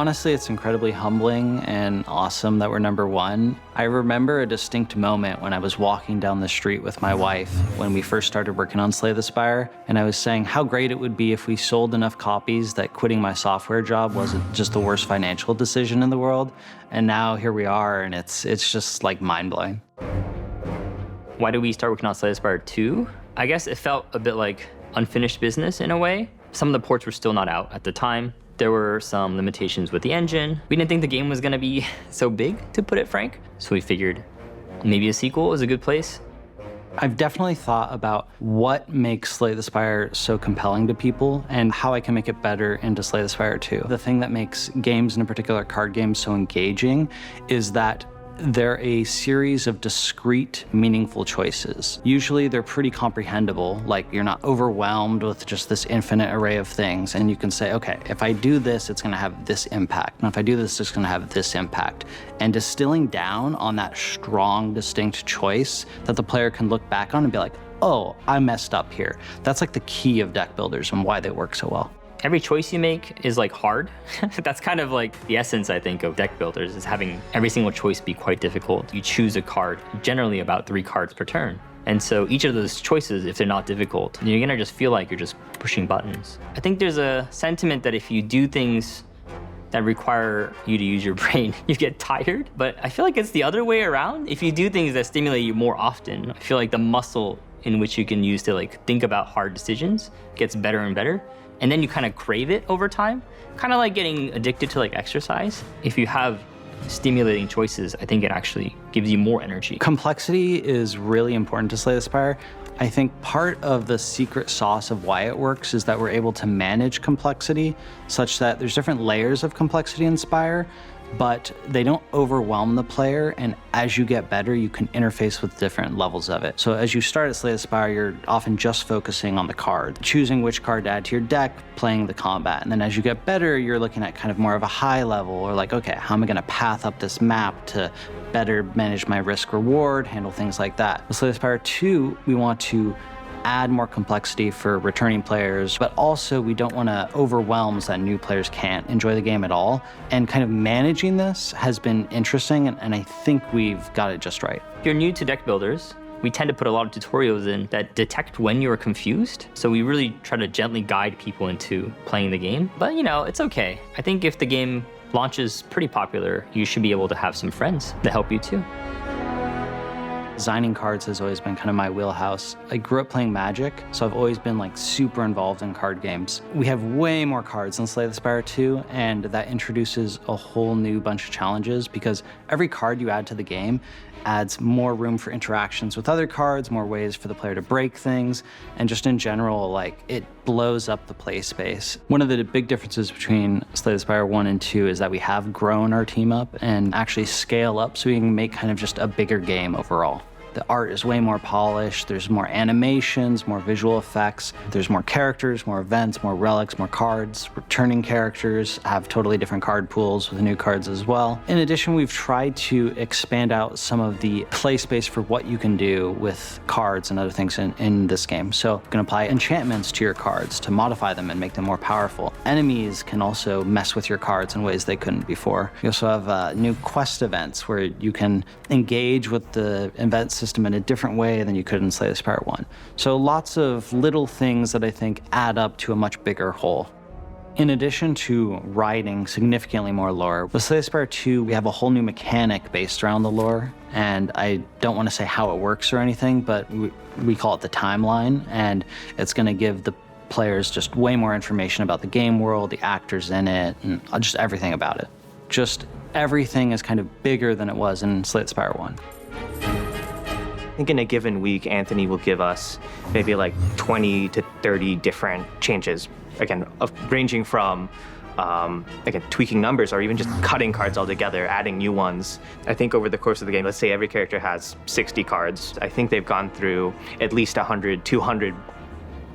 Honestly, it's incredibly humbling and awesome that we're #1. I remember a distinct moment when I was walking down the street with my wife when we first started working on Slay the Spire, and I was saying how great it would be if we sold enough copies that quitting my software job wasn't just the worst financial decision in the world. And now here we are, and it's just like mind-blowing. Why did we start working on Slay the Spire 2? I guess it felt a bit like unfinished business in a way. Some of the ports were still not out at the time. There were some limitations with the engine. We didn't think the game was gonna be so big, to put it frank. So we figured maybe a sequel is a good place. I've definitely thought about what makes Slay the Spire so compelling to people and how I can make it better into Slay the Spire 2. The thing that makes games, and in particular card games, so engaging is that they're a series of discrete, meaningful choices. Usually they're pretty comprehensible, like you're not overwhelmed with just this infinite array of things, and you can say, okay, if I do this, it's gonna have this impact, and if I do this, it's gonna have this impact. And distilling down on that strong, distinct choice that the player can look back on and be like, oh, I messed up here. That's like the key of deck builders and why they work so well. Every choice you make is like hard. That's kind of like the essence, I think, of deck builders, is having every single choice be quite difficult. You choose a card, generally about 3 cards per turn. And so each of those choices, if they're not difficult, you're gonna just feel like you're just pushing buttons. I think there's a sentiment that if you do things that require you to use your brain, you get tired. But I feel like it's the other way around. If you do things that stimulate you more often, I feel like the muscle in which you can use to like think about hard decisions gets better and better. And then you kind of crave it over time, kind of like getting addicted to like exercise. If you have stimulating choices, I think it actually gives you more energy. Complexity is really important to Slay the Spire. I think part of the secret sauce of why it works is that we're able to manage complexity such that there's different layers of complexity in Spire, but they don't overwhelm the player, and as you get better, you can interface with different levels of it. So as you start at Slay the Spire, you're often just focusing on the card, choosing which card to add to your deck, playing the combat. And then as you get better, you're looking at kind of more of a high level, or like, okay, how am I gonna path up this map to better manage my risk reward, handle things like that. With Slay the Spire 2, we want to add more complexity for returning players, but also we don't want to overwhelm so that new players can't enjoy the game at all. And kind of managing this has been interesting, and I think we've got it just right. If you're new to deck builders, we tend to put a lot of tutorials in that detect when you're confused. So we really try to gently guide people into playing the game. But you know, it's okay. I think if the game launches pretty popular, you should be able to have some friends that help you too. Designing cards has always been kind of my wheelhouse. I grew up playing Magic, so I've always been like super involved in card games. We have way more cards in Slay the Spire 2, and that introduces a whole new bunch of challenges because every card you add to the game adds more room for interactions with other cards, more ways for the player to break things, and just in general, like, it blows up the play space. One of the big differences between Slay the Spire 1 and 2 is that we have grown our team up and actually scale up so we can make kind of just a bigger game overall. The art is way more polished, there's more animations, more visual effects, there's more characters, more events, more relics, more cards. Returning characters have totally different card pools with new cards as well. In addition, we've tried to expand out some of the play space for what you can do with cards and other things in this game. So you can apply enchantments to your cards to modify them and make them more powerful. Enemies can also mess with your cards in ways they couldn't before. We also have new quest events where you can engage with the event system in a different way than you could in Slay the Spire 1. So lots of little things that I think add up to a much bigger whole. In addition to writing significantly more lore, with Slay the Spire 2, we have a whole new mechanic based around the lore, and I don't want to say how it works or anything, but we call it the timeline, and it's going to give the players just way more information about the game world, the actors in it, and just everything about it. Just everything is kind of bigger than it was in Slay the Spire 1. I think in a given week, Anthony will give us maybe like 20 to 30 different changes, again, ranging from again, tweaking numbers or even just cutting cards altogether, adding new ones. I think over the course of the game, let's say every character has 60 cards. I think they've gone through at least 100, 200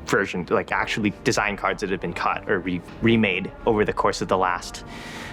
version, like actually design cards that have been cut or remade over the course of the last,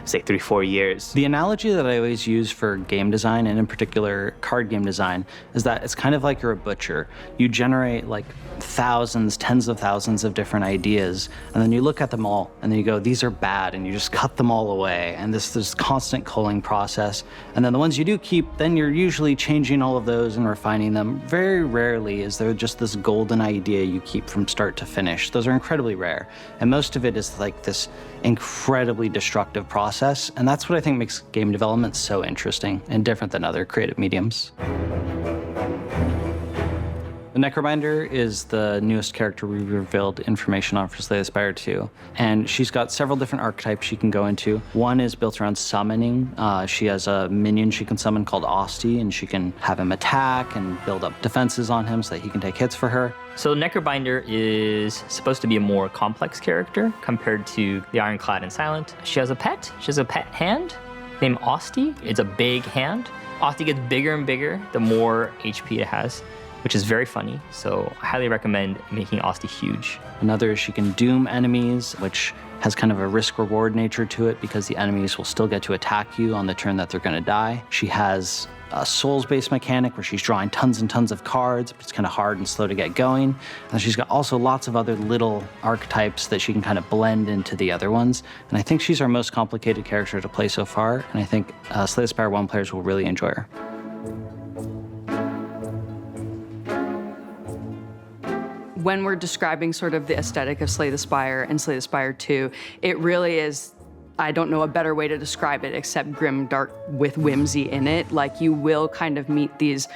say, 3-4 years. The analogy that I always use for game design, and in particular card game design, is that it's kind of like you're a butcher. You generate like thousands, tens of thousands of different ideas, and then you look at them all, and then you go, these are bad, and you just cut them all away. And this constant culling process. And then the ones you do keep, then you're usually changing all of those and refining them. Very rarely is there just this golden idea you keep from start to finish. Those are incredibly rare. And most of it is like this incredibly destructive process. And that's what I think makes game development so interesting and different than other creative mediums. The Necrobinder is the newest character we revealed information on for Slay the Spire 2. And she's got several different archetypes she can go into. One is built around summoning. She has a minion she can summon called Osti, and she can have him attack and build up defenses on him so that he can take hits for her. So Necrobinder is supposed to be a more complex character compared to the Ironclad and Silent. She has a pet. She has a pet hand named Osti. It's a big hand. Osti gets bigger and bigger the more HP it has, which is very funny. So I highly recommend making Osti huge. Another is she can doom enemies, which has kind of a risk-reward nature to it because the enemies will still get to attack you on the turn that they're going to die. She has a souls-based mechanic where she's drawing tons and tons of cards, but it's kind of hard and slow to get going. And she's got also lots of other little archetypes that she can kind of blend into the other ones. And I think she's our most complicated character to play so far, and I think Slay the Spire 1 players will really enjoy her. When we're describing sort of the aesthetic of Slay the Spire and Slay the Spire 2, it really is, I don't know a better way to describe it except grim dark with whimsy in it. Like, you will kind of meet these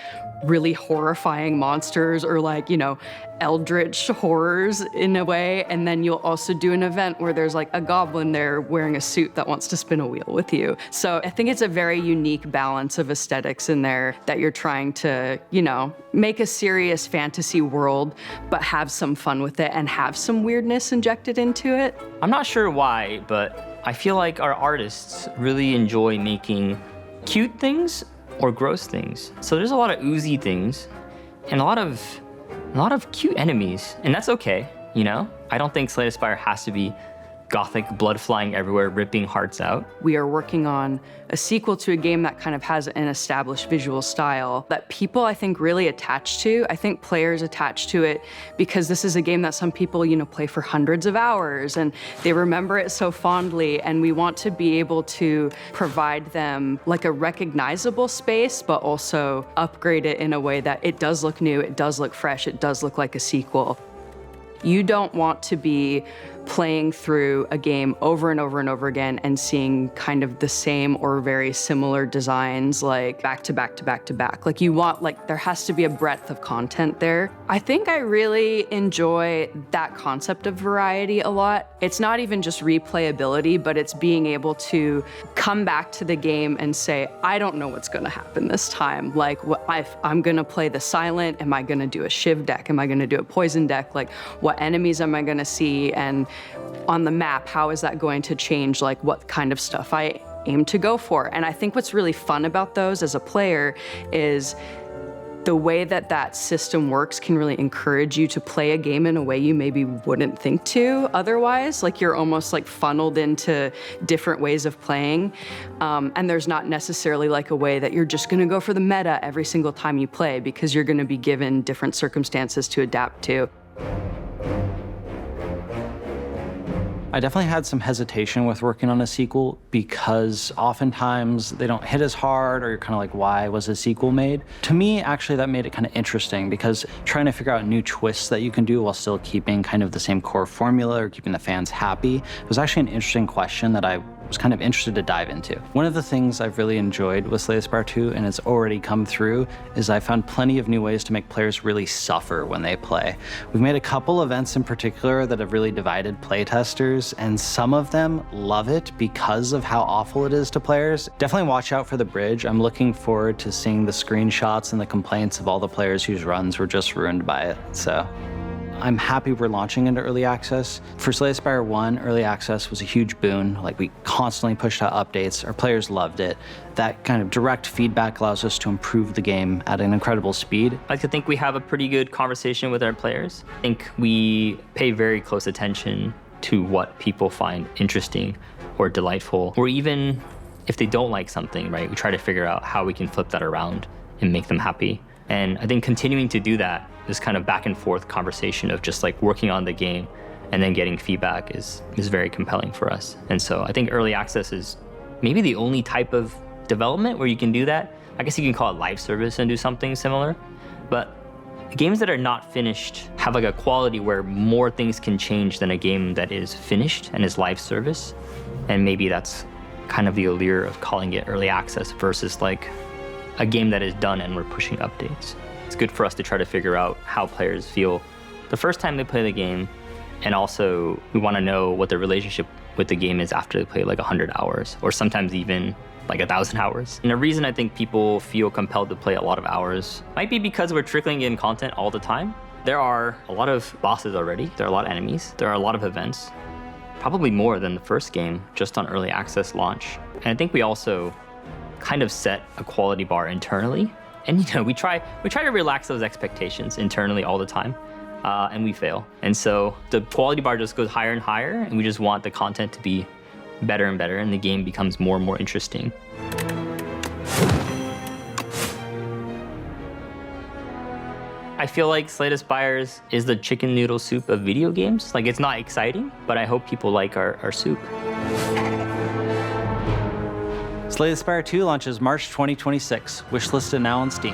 really horrifying monsters or like, you know, eldritch horrors in a way. And then you'll also do an event where there's like a goblin there wearing a suit that wants to spin a wheel with you. So I think it's a very unique balance of aesthetics in there that you're trying to, you know, make a serious fantasy world, but have some fun with it and have some weirdness injected into it. I'm not sure why, but I feel like our artists really enjoy making cute things or gross things. So there's a lot of oozy things and a lot of cute enemies, and that's okay, you know? I don't think Slay the Spire has to be gothic, blood flying everywhere, ripping hearts out. We are working on a sequel to a game that kind of has an established visual style that people, I think, really attach to. I think players attach to it because this is a game that some people, you know, play for hundreds of hours and they remember it so fondly, and we want to be able to provide them like a recognizable space, but also upgrade it in a way that it does look new, it does look fresh, it does look like a sequel. You don't want to be playing through a game over and over and over again and seeing kind of the same or very similar designs like back to back to back to back. Like, you want, like, there has to be a breadth of content there. I think I really enjoy that concept of variety a lot. It's not even just replayability, but it's being able to come back to the game and say, I don't know what's gonna happen this time. Like, I'm gonna play the Silent, am I gonna do a Shiv deck? Am I gonna do a Poison deck? Like, what enemies am I gonna see? And on the map, how is that going to change, like, what kind of stuff I aim to go for? And I think what's really fun about those as a player is the way that that system works can really encourage you to play a game in a way you maybe wouldn't think to otherwise. Like, you're almost like funneled into different ways of playing. And there's not necessarily like a way that you're just gonna go for the meta every single time you play, because you're gonna be given different circumstances to adapt to. I definitely had some hesitation with working on a sequel because oftentimes they don't hit as hard, or you're kind of like, why was a sequel made? To me, actually, that made it kind of interesting because trying to figure out new twists that you can do while still keeping kind of the same core formula or keeping the fans happy was actually an interesting question that I was kind of interested to dive into. One of the things I've really enjoyed with Slay the Spire 2, and it's already come through, is I found plenty of new ways to make players really suffer when they play. We've made a couple events in particular that have really divided playtesters, and some of them love it because of how awful it is to players. Definitely watch out for the bridge. I'm looking forward to seeing the screenshots and the complaints of all the players whose runs were just ruined by it, so. I'm happy we're launching into early access. For Slay the Spire 1, early access was a huge boon. Like, we constantly pushed out updates. Our players loved it. That kind of direct feedback allows us to improve the game at an incredible speed. I like to think we have a pretty good conversation with our players. I think we pay very close attention to what people find interesting or delightful, or even if they don't like something, right? We try to figure out how we can flip that around and make them happy. And I think continuing to do that, this kind of back and forth conversation of just like working on the game and then getting feedback is very compelling for us. And so I think early access is maybe the only type of development where you can do that. I guess you can call it live service and do something similar, but games that are not finished have like a quality where more things can change than a game that is finished and is live service. And maybe that's kind of the allure of calling it early access versus like a game that is done and we're pushing updates. It's good for us to try to figure out how players feel the first time they play the game, and also we want to know what their relationship with the game is after they play like 100 hours, or sometimes even like 1,000 hours. And the reason I think people feel compelled to play a lot of hours might be because we're trickling in content all the time. There are a lot of bosses already, there are a lot of enemies, there are a lot of events, probably more than the first game just on early access launch. And I think we also kind of set a quality bar internally. And we try to relax those expectations internally all the time, and we fail. And so the quality bar just goes higher and higher, and we just want the content to be better and better, and the game becomes more and more interesting. I feel like Slay the Spire is the chicken noodle soup of video games. Like, it's not exciting, but I hope people like our soup. Slay the Spire 2 launches March 2026, wishlisted now on Steam.